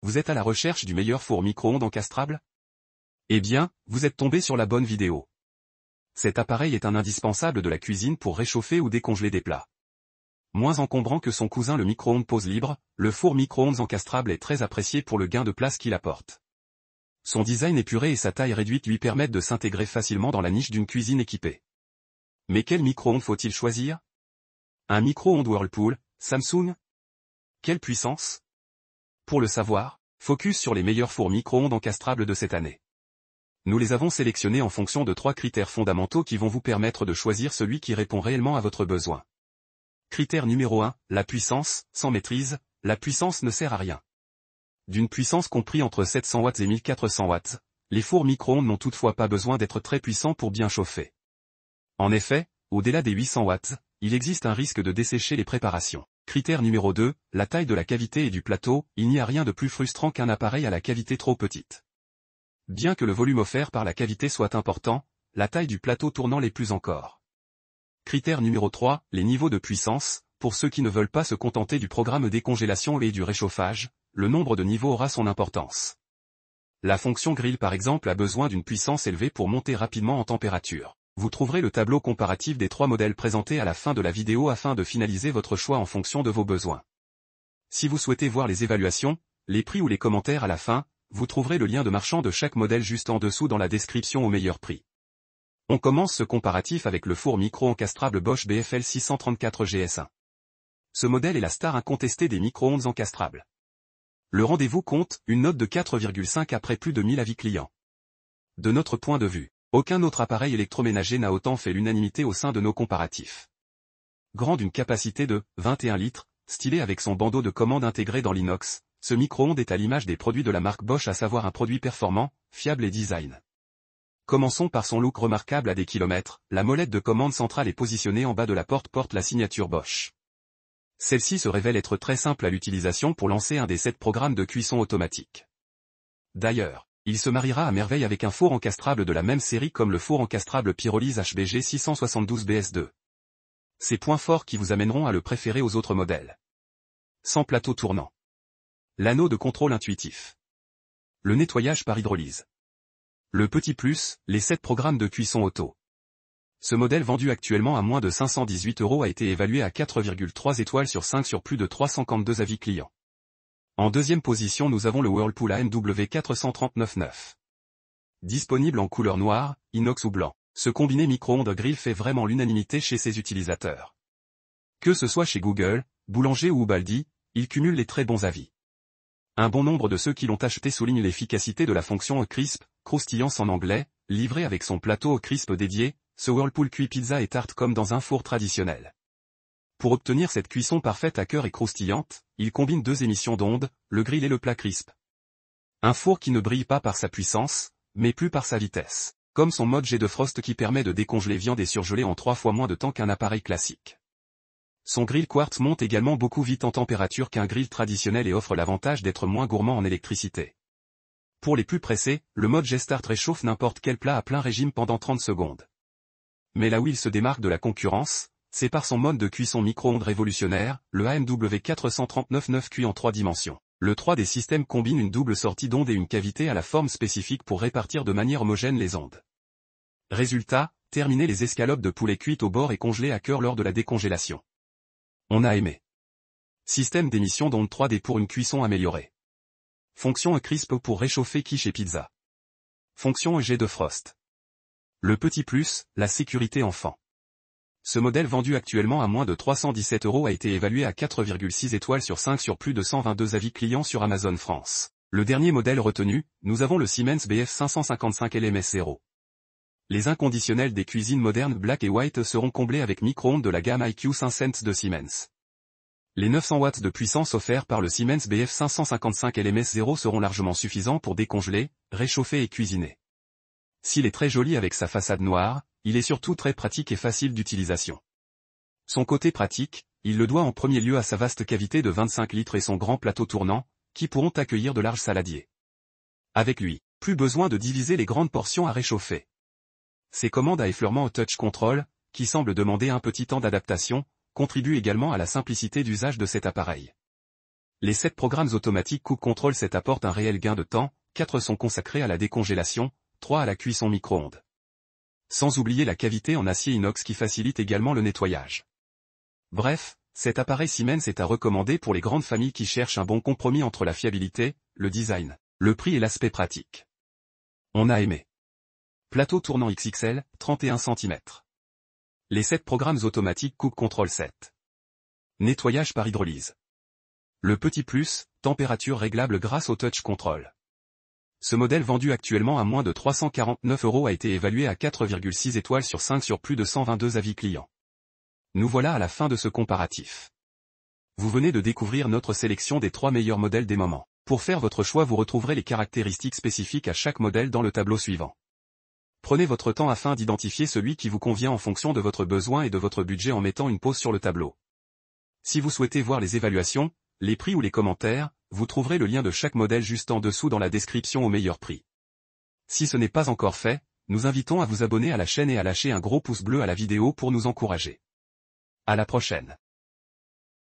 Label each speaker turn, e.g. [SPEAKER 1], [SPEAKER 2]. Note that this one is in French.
[SPEAKER 1] Vous êtes à la recherche du meilleur four micro-ondes encastrable? Eh bien, vous êtes tombé sur la bonne vidéo. Cet appareil est un indispensable de la cuisine pour réchauffer ou décongeler des plats. Moins encombrant que son cousin le micro-ondes pose libre, le four micro-ondes encastrable est très apprécié pour le gain de place qu'il apporte. Son design épuré et sa taille réduite lui permettent de s'intégrer facilement dans la niche d'une cuisine équipée. Mais quel micro-ondes faut-il choisir? Un micro-ondes Whirlpool, Samsung? Quelle puissance? Pour le savoir, focus sur les meilleurs fours micro-ondes encastrables de cette année. Nous les avons sélectionnés en fonction de 3 critères fondamentaux qui vont vous permettre de choisir celui qui répond réellement à votre besoin. Critère numéro 1, la puissance. Sans maîtrise, la puissance ne sert à rien. D'une puissance compris entre 700 watts et 1400 watts, les fours micro-ondes n'ont toutefois pas besoin d'être très puissants pour bien chauffer. En effet, au-delà des 800 watts, il existe un risque de dessécher les préparations. Critère numéro 2, la taille de la cavité et du plateau. Il n'y a rien de plus frustrant qu'un appareil à la cavité trop petite. Bien que le volume offert par la cavité soit important, la taille du plateau tournant l'est plus encore. Critère numéro 3, les niveaux de puissance. Pour ceux qui ne veulent pas se contenter du programme décongélation et du réchauffage, le nombre de niveaux aura son importance. La fonction grill par exemple a besoin d'une puissance élevée pour monter rapidement en température. Vous trouverez le tableau comparatif des 3 modèles présentés à la fin de la vidéo afin de finaliser votre choix en fonction de vos besoins. Si vous souhaitez voir les évaluations, les prix ou les commentaires à la fin, vous trouverez le lien de marchand de chaque modèle juste en dessous dans la description au meilleur prix. On commence ce comparatif avec le four micro-encastrable Bosch BFL 634 GS1. Ce modèle est la star incontestée des micro-ondes encastrables. Le rendez-vous compte une note de 4,5 après plus de 1000 avis clients. De notre point de vue, aucun autre appareil électroménager n'a autant fait l'unanimité au sein de nos comparatifs. Grand d'une capacité de 21 litres, stylé avec son bandeau de commande intégré dans l'inox, ce micro-ondes est à l'image des produits de la marque Bosch, à savoir un produit performant, fiable et design. Commençons par son look remarquable à des kilomètres. La molette de commande centrale est positionnée en bas de la porte la signature Bosch. Celle-ci se révèle être très simple à l'utilisation pour lancer un des 7 programmes de cuisson automatique. D'ailleurs, il se mariera à merveille avec un four encastrable de la même série comme le four encastrable Pyrolyse HBG 672 BS2. Ces points forts qui vous amèneront à le préférer aux autres modèles. Sans plateau tournant. L'anneau de contrôle intuitif. Le nettoyage par hydrolyse. Le petit plus, les 7 programmes de cuisson auto. Ce modèle vendu actuellement à moins de 518 € a été évalué à 4,3 étoiles sur 5 sur plus de 352 avis clients. En deuxième position nous avons le Whirlpool AMW 439-9. Disponible en couleur noire, inox ou blanc, ce combiné micro-ondes grill fait vraiment l'unanimité chez ses utilisateurs. Que ce soit chez Google, Boulanger ou Ubaldi, il cumule les très bons avis. Un bon nombre de ceux qui l'ont acheté soulignent l'efficacité de la fonction crisp, croustillance en anglais, livré avec son plateau au crisp dédié. Ce Whirlpool cuit pizza et tarte comme dans un four traditionnel. Pour obtenir cette cuisson parfaite à cœur et croustillante, il combine 2 émissions d'ondes, le grill et le plat crisp. Un four qui ne brille pas par sa puissance, mais plus par sa vitesse, comme son mode jet de frost qui permet de décongeler viande et surgeler en 3 fois moins de temps qu'un appareil classique. Son grill quartz monte également beaucoup vite en température qu'un grill traditionnel et offre l'avantage d'être moins gourmand en électricité. Pour les plus pressés, le mode jet start réchauffe n'importe quel plat à plein régime pendant 30 secondes. Mais là où il se démarque de la concurrence, c'est par son mode de cuisson micro-ondes révolutionnaire, le AMW 439-9 cuit en 3 dimensions. Le 3 des systèmes combine une double sortie d'ondes et une cavité à la forme spécifique pour répartir de manière homogène les ondes. Résultat, terminer les escalopes de poulet cuites au bord et congelées à cœur lors de la décongélation. On a aimé. Système d'émission d'ondes 3D pour une cuisson améliorée. Fonction crisp pour réchauffer quiche et pizza. Fonction jet de frost. Le petit plus, la sécurité enfant. Ce modèle vendu actuellement à moins de 317 € a été évalué à 4,6 étoiles sur 5 sur plus de 122 avis clients sur Amazon France. Le dernier modèle retenu, nous avons le Siemens BF 555 LMS0. Les inconditionnels des cuisines modernes Black et White seront comblés avec micro-ondes de la gamme IQ 5sense de Siemens. Les 900 watts de puissance offerts par le Siemens BF 555 LMS0 seront largement suffisants pour décongeler, réchauffer et cuisiner. S'il est très joli avec sa façade noire, il est surtout très pratique et facile d'utilisation. Son côté pratique, il le doit en premier lieu à sa vaste cavité de 25 litres et son grand plateau tournant, qui pourront accueillir de larges saladiers. Avec lui, plus besoin de diviser les grandes portions à réchauffer. Ses commandes à effleurement au touch control, qui semblent demander un petit temps d'adaptation, contribuent également à la simplicité d'usage de cet appareil. Les 7 programmes automatiques Cook Control 7 apportent un réel gain de temps, 4 sont consacrés à la décongélation, 3 à la cuisson micro-ondes. Sans oublier la cavité en acier inox qui facilite également le nettoyage. Bref, cet appareil Siemens est à recommander pour les grandes familles qui cherchent un bon compromis entre la fiabilité, le design, le prix et l'aspect pratique. On a aimé. Plateau tournant XXL, 31 cm. Les 7 programmes automatiques Cook Control 7. Nettoyage par hydrolyse. Le petit plus, température réglable grâce au Touch Control. Ce modèle vendu actuellement à moins de 349 € a été évalué à 4,6 étoiles sur 5 sur plus de 122 avis clients. Nous voilà à la fin de ce comparatif. Vous venez de découvrir notre sélection des 3 meilleurs modèles des moments. Pour faire votre choix, vous retrouverez les caractéristiques spécifiques à chaque modèle dans le tableau suivant. Prenez votre temps afin d'identifier celui qui vous convient en fonction de votre besoin et de votre budget en mettant une pause sur le tableau. Si vous souhaitez voir les évaluations, les prix ou les commentaires, vous trouverez le lien de chaque modèle juste en dessous dans la description au meilleur prix. Si ce n'est pas encore fait, nous invitons à vous abonner à la chaîne et à lâcher un gros pouce bleu à la vidéo pour nous encourager. À la prochaine.